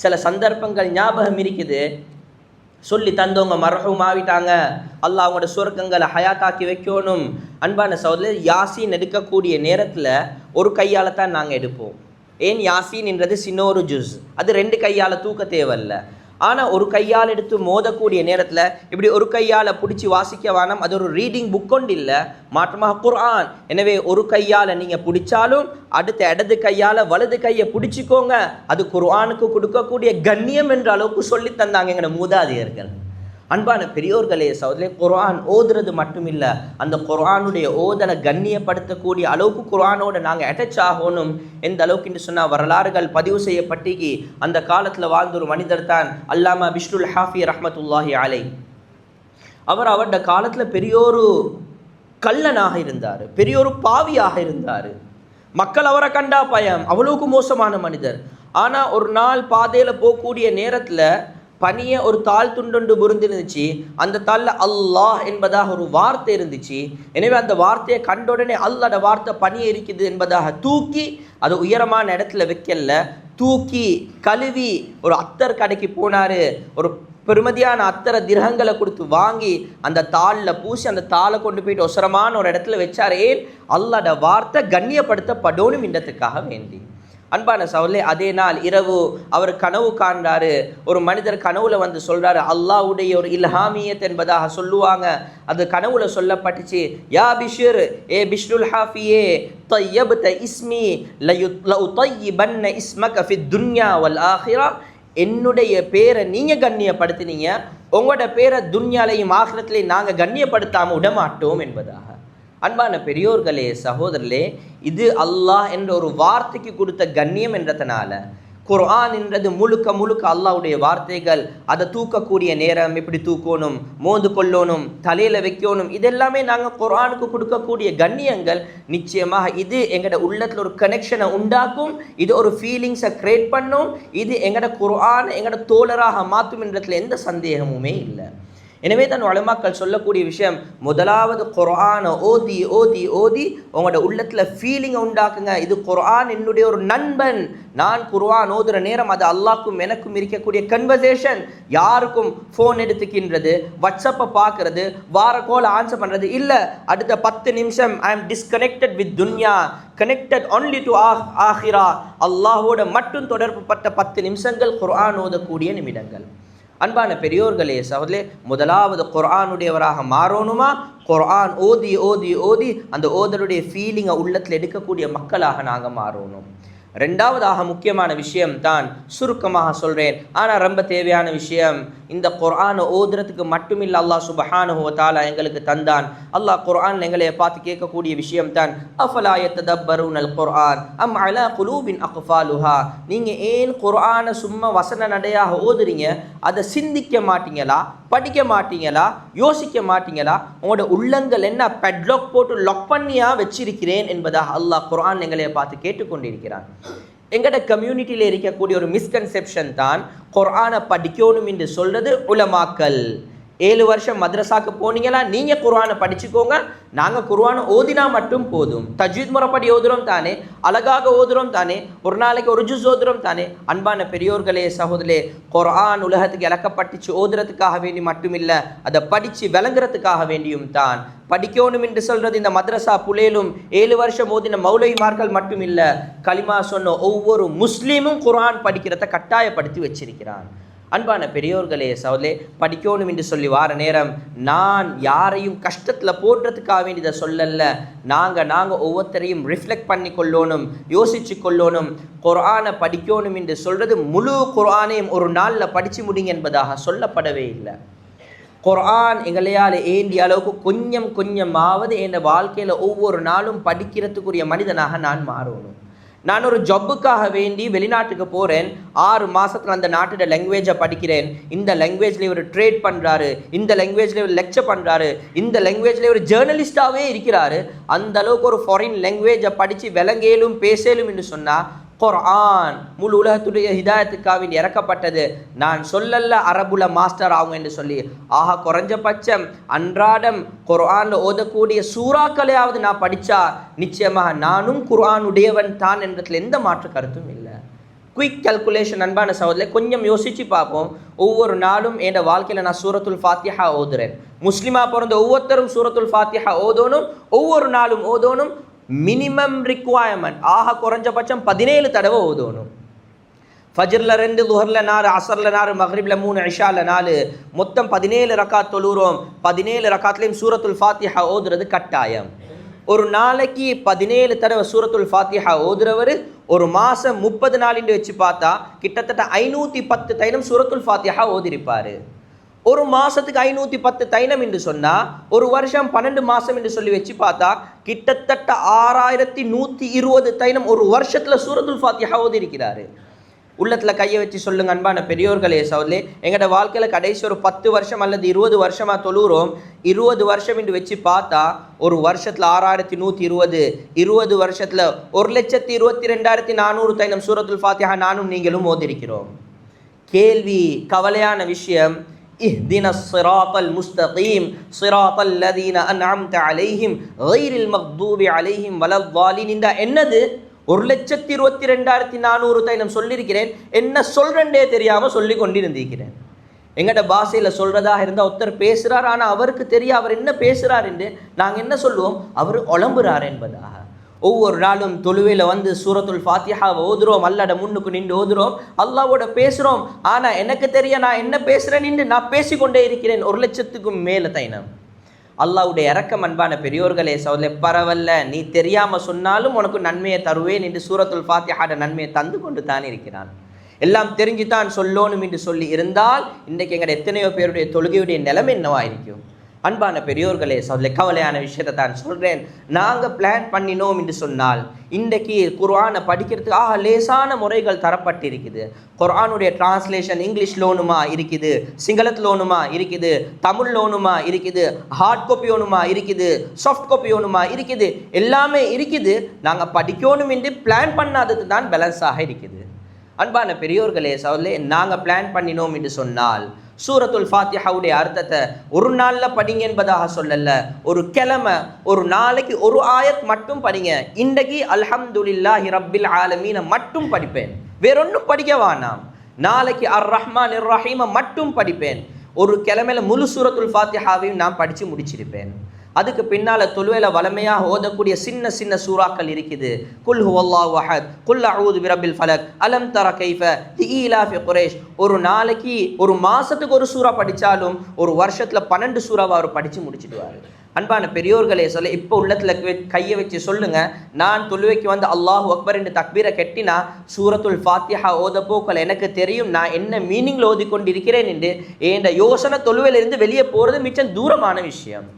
சில சந்தர்ப்பங்கள் ஞாபகம் இருக்குது, சொல்லி தந்தவங்க மர்ஹூம் ஆகிட்டாங்க, அல்லாஹ் அவங்களோட சுவர்க்கங்களை ஹயாத்தாக்கி வைக்கணும். அன்பான சகோதரர், யாசீன் எடுக்கக்கூடிய நேரத்தில் ஒரு கையால் தான் நாங்கள் எடுப்போம். ஏன்? யாசீன் என்றது சின்ன ஒரு ஜுஸ், அது 2 கையால் தூக்க தேவையில்லை. ஆனால் ஒரு கையால் எடுத்து மோதக்கூடிய நேரத்தில் இப்படி ஒரு கையால் பிடிச்சி வாசிக்க வேணாம், அது ஒரு ரீடிங் புக் கொண்டு இல்லை, மாற்றமாக குர்ஆன். எனவே ஒரு கையால் நீங்கள் பிடிச்சாலும் அடுத்த இடது கையால் வலது கையை பிடிச்சிக்கோங்க. அது குர்ஆனுக்கு கொடுக்கக்கூடிய கண்ணியம் என்ற அளவுக்கு சொல்லி தந்தாங்க எங்களோட மூதாதையர்கள். அன்பான பெரியோர்களே சகோதரே, குர்ஆன் ஓதுறது மட்டும் இல்லை, அந்த குர்ஆனுடைய ஓதலை கண்ணியப்படுத்தக்கூடிய அளவுக்கு குர்ஆனோட நாங்கள் அட்டாச் ஆகணும். எந்த அளவுக்கு என்று சொன்னால், வரலாறுகள் பதிவு செய்யப்பட்டிக்கு அந்த காலத்தில் வாழ்ந்த ஒரு மனிதர் தான் அல்லாமா பிஷ்ருல் ஹாஃபி ரஹ்மத்துல்லாஹி அலைஹ். அவரோட காலத்தில் பெரியோரு கள்ளனாக இருந்தார், பெரியோரு பாவியாக இருந்தார். மக்கள் அவரை கண்டா பயம், அவ்வளவுக்கு மோசமான மனிதர். ஆனால் ஒரு நாள் பாதையில் போகக்கூடிய நேரத்தில் பனியை ஒரு தாள் துண்டொண்டு புரிந்துருந்துச்சு, அந்த தாளில் அல்லாஹ் என்பதாக ஒரு வார்த்தை இருந்துச்சு. எனவே அந்த வார்த்தையை கண்ட உடனே அல்லாஹ்ட வார்த்தை பனியை இருக்குது என்பதாக தூக்கி அது உயரமான இடத்துல வைக்கல, தூக்கி கழுவி ஒரு அத்தர் கடைக்கு போனார். ஒரு பெருமதியான அத்தரை திரகங்களை கொடுத்து வாங்கி அந்த தாளில் பூசி அந்த தாளை கொண்டு போயிட்டு ஒசரமான ஒரு இடத்துல வச்சார். ஏன்? அல்லாஹ்ட வார்த்தை கண்ணியப்படுத்தப்படணும் என்றதுக்காக வேண்டி. அன்பான சகோதரே, அதே நாள் இரவு அவர் கனவு காண்றாரு. ஒரு மனிதர் கனவுல வந்து சொல்றாரு, அல்லாஹ்வுடைய ஒரு இல்ஹாமியத் என்பதாக சொல்லுவாங்க. அது கனவுல சொல்லப்பட்டுச்சு, யா பிஷ்ர், ஏ பிஷ்ருல் ஹாஃபியே, தய்யப்த இஸ்மி லயுதய்யிபன்ன இஸ்மக ஃபித் துன்யா வல் ஆஹிரா, என்னுடைய பேரை நீங்க கண்ணியப்படுத்தினீங்க, உங்களோட பேரை துன்யாலையும் ஆகிரத்திலையும் நாங்கள் கண்ணியப்படுத்தாமல் விடமாட்டோம் என்பதாக. அன்பான பெரியோர்களே சகோதரர்களே, இது அல்லாஹ் என்ற ஒரு வார்த்தைக்கு கொடுத்த கண்ணியம் என்றதுனால, குர்ஆன் என்றது முழுக்க முழுக்க அல்லாஹ்வுடைய வார்த்தைகள். அதை தூக்கக்கூடிய நேரம் எப்படி தூக்கணும், மோந்து கொள்ளணும், தலையில் வைக்கணும், இதெல்லாமே நாங்கள் குர்ஆனுக்கு கொடுக்கக்கூடிய கண்ணியங்கள். நிச்சயமாக இது எங்களோட உள்ளத்தில் ஒரு கனெக்ஷனை உண்டாக்கும், இது ஒரு ஃபீலிங்ஸை கிரியேட் பண்ணும், இது எங்களோட குர்ஆன் எங்களோட தோழராக மாற்றும் என்றதுல எந்த சந்தேகமுமே இல்லை. எனவே தான் உலமாக்கள் சொல்லக்கூடிய விஷயம், முதலாவது குர்ஆனை ஓதி ஓதி ஓதி உங்களோட உள்ளத்தில் ஃபீலிங்கை உண்டாக்குங்க. இது குர்ஆன் என்னுடைய ஒரு நண்பன். நான் குர்ஆன் ஓதுற நேரம் அது அல்லாஹ்க்கும் எனக்கும் இருக்கக்கூடிய கன்வர்சேஷன். யாருக்கும் ஃபோன் எடுத்துக்கின்றது, வாட்ஸ்அப்பை பார்க்கறது, வார கோல் ஆன்சர் பண்ணுறது இல்லை. அடுத்த 10 நிமிஷம் ஐ எம் டிஸ்கனெக்டட் வித் துன்யா, கனெக்டட் ஒன்லி டு ஆஹிரா. அல்லாஹோட மட்டும் தொடர்பு பட்ட 10 நிமிஷங்கள் குர்ஆன் ஓதக்கூடிய நிமிடங்கள். அன்பான பெரியோர்களே சகோதரர்களே, முதலாவது குர்ஆனுடையவராக மாறணுமா? குர்ஆன் ஓதி ஓதி ஓதி அந்த ஓதலுடைய ஃபீலிங்கை உள்ளத்தில் எடுக்கக்கூடிய மக்களாக நாங்கள் மாறணும். ரெண்டாவதாக முக்கியமான விஷயம் தான் சுருக்கமாக சொல்கிறேன், ஆனால் ரொம்ப தேவையான விஷயம். இந்த குர்ஆனை ஓதுறதுக்கு மட்டுமில்லை அல்லாஹ் சுப்ஹானஹு வ தஆலா எங்களுக்கு தந்தான். அல்லாஹ் குர்ஆன் எங்களை பார்த்து கேட்கக்கூடிய விஷயம் தான், அஃபலா யத்ததப்பரூனல் குர்ஆன் அம் அலா குலூபின் அக்ஃபாலுஹா. நீங்கள் ஏன் குர்ஆனை சும்மா வசன நடையாக ஓதுறீங்க? அதை சிந்திக்க மாட்டீங்களா? படிக்க மாட்டீங்களா? யோசிக்க மாட்டீங்களா? உங்களோட உள்ளங்கள் என்ன பெட்லாக் போட்டு லாக் பண்ணியா வச்சிருக்கிறேன் என்பதாக அல்லாஹ் குர்ஆன் எங்களை பார்த்து கேட்டுக்கொண்டிருக்கிறான். எங்கட கம்யூனிட்டியில் இருக்கக்கூடிய ஒரு மிஸ்கன்செப்ஷன் தான், குர்ஆனை படிக்கணும் என்று சொல்றது உலமாக்கல். 7 வருஷம் மദ്രஸாக்கு போனீங்களா, நீங்கள் குர்ஆனை படிச்சுக்கோங்க, நாங்கள் குர்ஆனை ஓதினா மட்டும் போதும். தஜ்வீத் முறைப்படி ஓதுறோம் தானே, அழகாக ஓதுறோம் தானே, ஒரு நாளைக்கு ஒரு ஜுஸ் ஓதுறோம் தானே. அன்பான பெரியோர்களே சகோதரே, குர்ஆன் உலகத்துக்கு இலக்கப்பட்டுச்சு ஓதுறதுக்காக வேண்டி மட்டுமில்லை, அதை படித்து விளங்குறதுக்காக வேண்டியும் தான். படிக்கணும் என்று சொல்றது இந்த மദ്രஸா புலேலும் 7 வருஷம் ஓதின மௌலவிமார்கள் மட்டும் இல்லை, களிமா சொன்ன ஒவ்வொரு முஸ்லீமும் குர்ஆன் படிக்கிறத கட்டாயப்படுத்தி வச்சிருக்கிறான். அன்பான பெரியோர்களே சகோதரே, படிக்கணும் என்று சொல்லி வார நேரம் நான் யாரையும் கஷ்டத்தில் போடுறதுக்காக வேண்டியதை சொல்லல. நாங்கள் ஒவ்வொருத்தரையும் ரிஃப்ளெக்ட் பண்ணி கொள்ளணும், யோசித்து கொள்ளணும். குர்ஆனை படிக்கணும் என்று சொல்கிறது முழு குர்ஆனையும் ஒரு நாளில் படித்து முடிங்க என்பதாக சொல்லப்படவே இல்லை. குர்ஆன் எங்களையால் ஏண்டிய அளவுக்கு கொஞ்சம் கொஞ்சமாவது என் வாழ்க்கையில் ஒவ்வொரு நாளும் படிக்கிறதுக்குரிய மனிதனாக நான் மாறணும். நான் ஒரு ஜப்புக்காக வேண்டி வெளிநாட்டுக்கு போகிறேன், 6 மாதத்தில் அந்த நாட்டோட லாங்குவேஜை படிக்கிறேன். இந்த லாங்குவேஜில் இவர் ட்ரேட் பண்ணுறாரு, இந்த லாங்குவேஜில் இவர் லெக்சர் பண்ணுறாரு, இந்த லாங்குவேஜில் இவர் ஜேர்னலிஸ்டாகவே இருக்கிறாரு. அந்த அளவுக்கு ஒரு ஃபாரின் லாங்குவேஜை படித்து விளங்கேலும் பேசலும் என்று சொன்னால், குர்ஆன் முழு உலகத்துடைய ஹிதாயத்துக்காக இறக்கப்பட்டது. நான் சொல்லல அரபுல மாஸ்டர் ஆகும் என்று சொல்லி, ஆக குறைஞ்சபட்சம் அன்றாடம் குர்ஆனில் ஓதக்கூடிய சூறாக்களையாவது நான் படித்தா நிச்சயமாக நானும் குர்ஆனுடையவன் தான் என்றதில் எந்த மாற்று கருத்தும் இல்லை. குயிக் கால்குலேஷன் அன்பான சகோதரர்களே, கொஞ்சம் யோசித்து பார்ப்போம். ஒவ்வொரு நாளும் என் வாழ்க்கையில் நான் சூரத்துல் ஃபாத்திஹா ஓதுறேன். முஸ்லிமா பிறந்த ஒவ்வொருத்தரும் சூரத்துல் ஃபாத்திஹா ஓதணும், ஒவ்வொரு நாளும் ஓதணும். மினிமம் ரிக்வயர்மெண்ட் ஆக குறைஞ்சபட்சம் 17 தடவை ஓதணும். ஃபஜ்ரில் 2, லுஹரில் 4, அசரில் 4, மக்ரிபில் 3, இஷாவில் 4, மொத்தம் 17 ரக்காத் தொழுகிறோம். 17 ரக்காத்லையும் சூரத்துல் ஃபாத்திஹா ஓதுறது கட்டாயம். ஒரு நாளைக்கு 17 தடவை சூரத்துல் ஃபாத்திஹா ஓதுறவர் ஒரு மாதம் 30 நாளின்று வச்சு பார்த்தா கிட்டத்தட்ட 510 தைனம் சூரத்துல் ஃபாத்திஹா ஓதிருப்பார். ஒரு மாதத்துக்கு 510 தைனம் என்று சொன்னால் ஒரு வருஷம் 12 மாதம் என்று சொல்லி வச்சு பார்த்தா கிட்டத்தட்ட 6120 தைனம் ஒரு வருஷத்தில் சூரத்துல் ஃபாத்திஹா ஓதிருக்கிறாரு. உள்ளத்தில் கையை வச்சு சொல்லுங்க அன்பான பெரியோர்களே சகோதரர்களே, எங்களோட வாழ்க்கையில் கடைசி ஒரு 10 வருஷம் அல்லது 20 வருஷமாக தொழுகிறோம். 20 வருஷம் என்று வச்சு பார்த்தா ஒரு வருஷத்தில் 6120, 20 வருஷத்தில் 1,22,400 தைனம் சூரத்துல் ஃபாத்திஹா நானும் நீங்களும் ஓதிருக்கிறோம். கேள்வி, கவலையான விஷயம், اهدنا الصراط المستقيم صراط الذين أنعمت عليهم غير المغضوب عليهم ولا الضالين என்னது? 1,22,400 தைனம் சொல்லியிருக்கிறேன், என்ன சொல்றேன்னே தெரியாமல் சொல்லி கொண்டிருந்திருக்கிறேன். எங்கட பாஷையில் சொல்றதாக இருந்தால் ஒருத்தர் பேசுகிறார், ஆனால் அவருக்கு தெரியும் அவர் என்ன பேசுகிறார் என்று. நாங்கள் என்ன சொல்லுவோம்? அவர் ஒளம்புறார் என்பதாக. ஒவ்வொரு நாளும் தொழுவையில் வந்து சூரத்துல் ஃபாத்திஹாவை ஓதுறோம், அல்லாட முன்னுக்கு நின்று ஓதுறோம், அல்லாவோட பேசுகிறோம். ஆனால் எனக்கு தெரிய நான் என்ன பேசுகிறேன் என்று நான் பேசிக்கொண்டே இருக்கிறேன். 1,00,000க்கும் மேலே தைனம். அல்லாவுடைய இறக்கம் அன்பான பெரியோர்களே சகோதரர்களே, பரவல்ல நீ தெரியாமல் சொன்னாலும் உனக்கு நன்மையை தருவேன் என்று சூரத்துல் ஃபாத்திஹாட நன்மையை தந்து கொண்டு தான் இருக்கிறான். எல்லாம் தெரிஞ்சு தான் சொல்லணும் என்று சொல்லி இருந்தால் இன்றைக்கு எங்கட எத்தனையோ பேருடைய தொழுகையுடைய நிலைமை என்னவாயிருக்கும்? அன்பான பெரியோர்களே சகோதரர்களே, கவலையான விஷயத்தை தான் சொல்கிறேன். நாங்கள் பிளான் பண்ணினோம் என்று சொன்னால் இன்றைக்கு குர்ஆனை படிக்கிறதுக்காக லேசான முறைகள் தரப்பட்டிருக்குது. குர்ஆனுடைய டிரான்ஸ்லேஷன் இங்கிலீஷில் ஒன்றுமா இருக்குது, சிங்களத்தில் ஒன்றுமா இருக்குது, தமிழில் ஒன்றுமா இருக்குது, ஹார்ட் காப்பி ஒன்றுமா இருக்குது, சாஃப்ட் காப்பி ஒன்றுமா இருக்குது, எல்லாமே இருக்குது. நாங்கள் படிக்கணும் என்று பிளான் பண்ணாதது தான் பேலன்ஸாக இருக்குது. அன்பான பெரியோர்களே சகோதரர்களே, நாங்கள் பிளான் பண்ணினோம் என்று சொன்னால் சூரத்துல் ஃபாத்திஹாவுடைய அர்த்தத்தை ஒரு நாளில் படிங்க என்பதாக சொல்லல, ஒரு கிழமை ஒரு நாளைக்கு ஒரு ஆயத் மட்டும் படிங்க. இன்றைக்கு அல்ஹம்துலில்லாஹி ரப்பில் ஆலமீன மட்டும் படிப்பேன், வேறொன்னும் படிக்க வேணாம். நாளைக்கு அர் ரஹ்மான் இர் ரஹீமை மட்டும் படிப்பேன். ஒரு கிழமையில முழு சூரத்துல் ஃபாத்திஹாவையும் நான் படித்து முடிச்சிருப்பேன். அதுக்கு பின்னால் தொழுவேல வளமையாக ஓதக்கூடிய சின்ன சின்ன சூறாக்கள் இருக்குது. குல் ஹுவல்லாஹு அஹத், குல் அஊது பிரபில் ஃபலக், அலம் தர கைஃப, லிஈலாஃபி குரைஷ். ஒரு நாளைக்கு ஒரு மாசத்துக்கு ஒரு சூறா படித்தாலும் ஒரு வருஷத்தில் 12 சூறாவை அவர் படித்து முடிச்சிடுவார். அன்பான பெரியோர்களே, சொல்ல இப்போ உள்ளத்தில் கையை வச்சு சொல்லுங்க, நான் தொழுவைக்கு வந்து அல்லாஹு அக்பர் என்று தக்பீரை கட்டினா சூரத்துல் ஃபாத்திஹா ஓத போக்கள் எனக்கு தெரியும் நான் என்ன மீனிங்கில் ஓதிக்கொண்டிருக்கிறேன் என்று என் யோசனை தொழுவையிலிருந்து வெளியே போகிறது மிச்சம் தூரமான விஷயம்.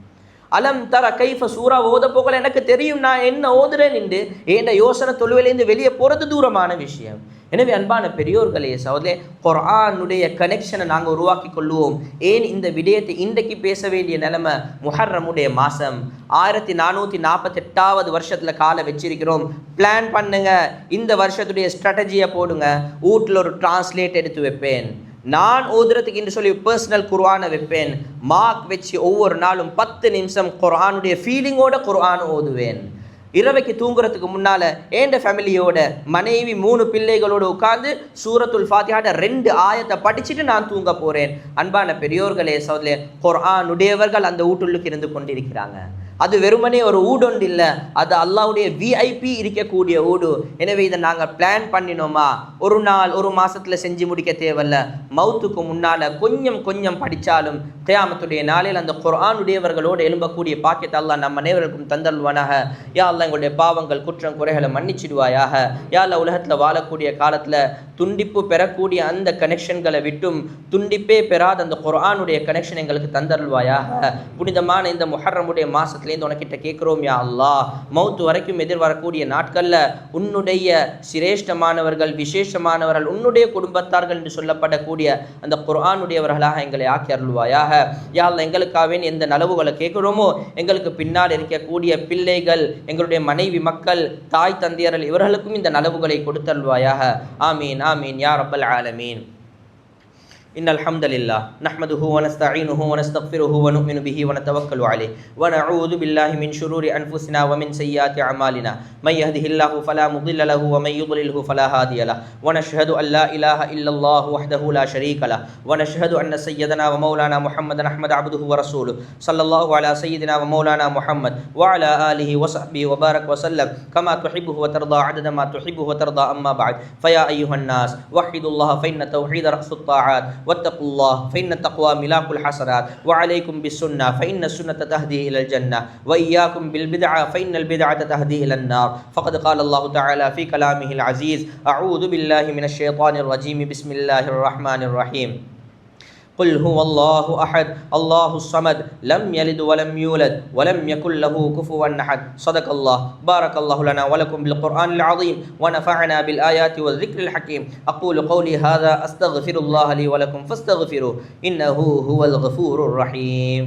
அலம் தர கைஃப சூறா ஓத போகல எனக்கு தெரியும் நான் என்ன ஓதுறேன் என்று என் யோசனை தொழுவிலேருந்து வெளியே போகிறது தூரமான விஷயம். எனவே அன்பான பெரியோர்களே சகோதரே, குர்ஆனுடைய கனெக்ஷனை நாங்கள் உருவாக்கி கொள்ளுவோம். ஏன் இந்த விடயத்தை இன்றைக்கு பேச வேண்டிய நிலைமை? முஹர்ரமுடைய மாதம் 1448வது வருஷத்தில் காலை வச்சிருக்கிறோம். பிளான் பண்ணுங்க, இந்த வருஷத்துடைய ஸ்ட்ராட்டஜியை போடுங்க. வீட்டில் ஒரு டிரான்ஸ்லேட் எடுத்து வைப்பேன், நான் ஓதுறதுக்கு என்று சொல்லி பர்சனல் குர்ஆனை வைப்பேன். மார்க் வச்சு ஒவ்வொரு நாளும் 10 நிமிஷம் குர்ஆனுடைய ஃபீலிங்கோட குர்ஆன் ஓதுவேன். இரவைக்கு தூங்குறதுக்கு முன்னால் என் ஃபேமிலியோட மனைவி 3 பிள்ளைகளோடு உட்கார்ந்து சூரத்துல் ஃபாத்திஹாட 2 ஆயத்தை படிச்சுட்டு நான் தூங்க போகிறேன். அன்பான பெரியோர்களே சகோதரே, குர்ஆனுடையவர்கள் அந்த வீட்டுள்ளுக்கு இருந்து கொண்டிருக்கிறாங்க. அது வெறுமனே ஒரு ஊடொண்டு இல்லை, அது அல்லாஹ்வுடைய விஐபி இருக்கக்கூடிய ஊடு. எனவே இதை நாங்கள் பிளான் பண்ணினோமா, ஒரு நாள் ஒரு மாதத்தில் செஞ்சு முடிக்க தேவையில்ல. மௌத்துக்கு முன்னால் கொஞ்சம் கொஞ்சம் படித்தாலும் கியாமத்துடைய நாளில் அந்த குர்ஆனுடையவர்களோடு எழும்பக்கூடிய பாக்கியத்தை அல்லாஹ் நம்ம அனைவருக்கும் தந்தல்வானாக. யா அல்லாஹ் எங்களுடைய பாவங்கள் குற்றம் குறைகளை மன்னிச்சிடுவாயாக. யா அல்லாஹ் உலகத்தில் வாழக்கூடிய காலத்தில் துண்டிப்பு பெறக்கூடிய அந்த கனெக்ஷன்களை விட்டும் துண்டிப்பே பெறாத அந்த குர்ஆனுடைய கனெக்ஷன் எங்களுக்கு தந்தல்வாயாக. புனிதமான இந்த முஹர்ரமுடைய மாசத்துலேருந்து உனக்கிட்ட கேட்குறோம் யா அல்லாஹ், மௌத்து வரைக்கும் எதிர்வரக்கூடிய நாட்களில் உன்னுடைய சிரேஷ்டமானவர்கள் விசேஷமானவர்கள் உன்னுடைய குடும்பத்தார்கள் என்று சொல்லப்படக்கூடிய அந்த குர்ஆனுடையவர்களாக எங்களை ஆக்கி அருள்வாயாக. யா அல்லாஹ் எங்களுக்காக எந்த நலவுகளை கேட்குறோமோ எங்களுக்கு பின்னால் இருக்கக்கூடிய பிள்ளைகள், எங்களுடைய மனைவி மக்கள், தாய் தந்தையர்கள் இவர்களுக்கும் இந்த நலவுகளை கொடுத்தல்வாயாக. ஆமீன் ஆமீன் யா ரப்பல் ஆலமீன். إن الحمد لله نحمده ونستعينه ونستغفره ونؤمن به ونتوكل عليه ونعوذ بالله من شرور أنفسنا ومن سيئات أعمالنا من يهده الله فلا مضل له ومن يضلله فلا هادي له ونشهد أن لا إله إلا الله وحده لا شريك له ونشهد أن سيدنا ومولانا محمد أحمد عبده ورسوله صلى الله على سيدنا ومولانا محمد وعلى آله وصحبه وبارك وسلم كما تحبه وترضى عدد ما تحبه وترضى. أما بعد فيا أيها الناس وحدوا الله فإن التوحيد رأس الطاعات واتقوا الله فإن التقوى ملاك الحسنات وعليكم بالسنة فإن السنة تهدي إلى الجنة وإياكم بالبدعة فإن البدعة تهدي إلى النار. فقد قال الله تعالى في كلامه العزيز: أعوذ بالله من الشيطان الرجيم بسم الله الرحمن الرحيم. قل هو الله أحد الله الصمد لم يلد ولم يولد ولم يكن له كفوا أحد. صدق الله. بارك الله لنا ولكم بالقرآن العظيم ونفعنا بالآيات والذكر الحكيم. أقول قولي هذا أستغفر الله لي ولكم فاستغفروه إنه هو الغفور الرحيم.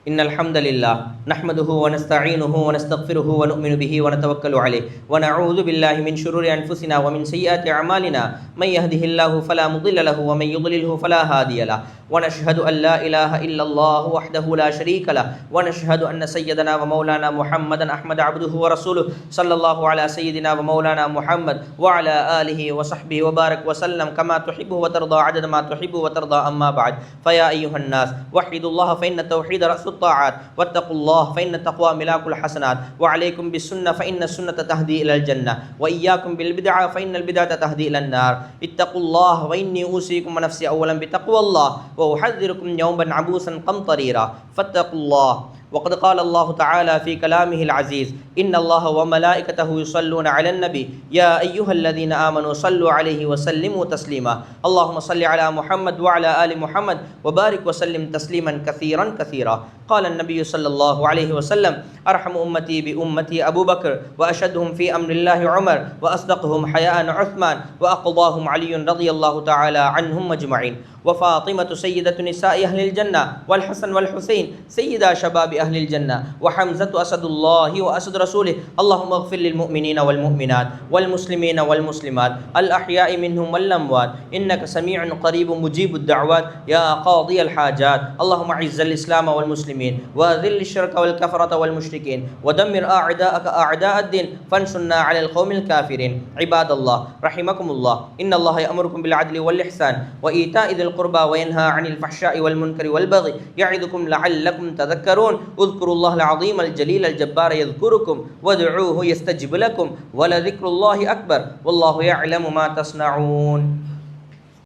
إن الحمد لله نحمده ونستعينه ونستغفره ونؤمن به ونتوكل عليه ونعوذ بالله من شرور أنفسنا ومن سيئات أعمالنا من يهده الله فلا مضل له ومن يضلله فلا هادي له ونشهد أن لا إله إلا الله وحده لا شريك له ونشهد أن سيدنا ومولانا محمدا أحمد عبده ورسوله صلى الله على سيدنا ومولانا محمد وعلى آله وصحبه وبارك وسلم كما تحبه وترضى عدد ما تحبه وترضى. أما بعد فيا أيها الناس وحدوا الله فإن التوحيد رأس الطاعات واتقوا الله فإن التقوى ملاك الحسنات وعليكم بالسنة فإن السنة تهدي إلى الجنة وإياكم بالبدعة فإن البدعة تهدي إلى النار. اتقوا الله وإني أوصيكم ونفسي أولا بتقوى الله وأحذركم يوما عبوسا قمطريرا فاتقوا الله. وقد قال الله تعالى في كلامه العزيز: إن الله وملائكته يصلون على النبي يا أيها الذين آمنوا صلوا عليه وسلموا تسليما. اللهم صل على محمد وعلى آل محمد وبارك وسلم تسليما كثيرا كثيرا. قال النبي صلى الله عليه وسلم: أرحم أمتي بأمتي أبو بكر وأشدهم في أمر الله عمر وأصدقهم حياء عثمان وأقضاهم علي رضي الله تعالى عنهم أجمعين وفاطمة سيدة نساء أهل الجنة والحسن والحسين سيدا شباب أهل الجنة وحمزة أسد الله وأسد رسوله اللهم اغفر للمؤمنين والمؤمنات والمسلمين والمسلمات الأحياء منهم والأموات إنك سميع قريب مجيب الدعوات يا قاضي الحاجات اللهم أعز الإسلام والمسلمين وأذل الشرك والكفرة والمشركين ودمر أعداءك أعداء الدين فانصرنا على القوم الكافرين عباد الله رحمكم الله إن الله يأمركم بالعدل والإحسان وإيتاء ذي القربى وينهى عن الفحشاء والمنكر والبغي يعظكم لعلكم تذكرون اذكروا الله العظيم الجليل الجبار يذكركم وادعوه يستجب لكم ولذكر الله أكبر والله يعلم ما تصنعون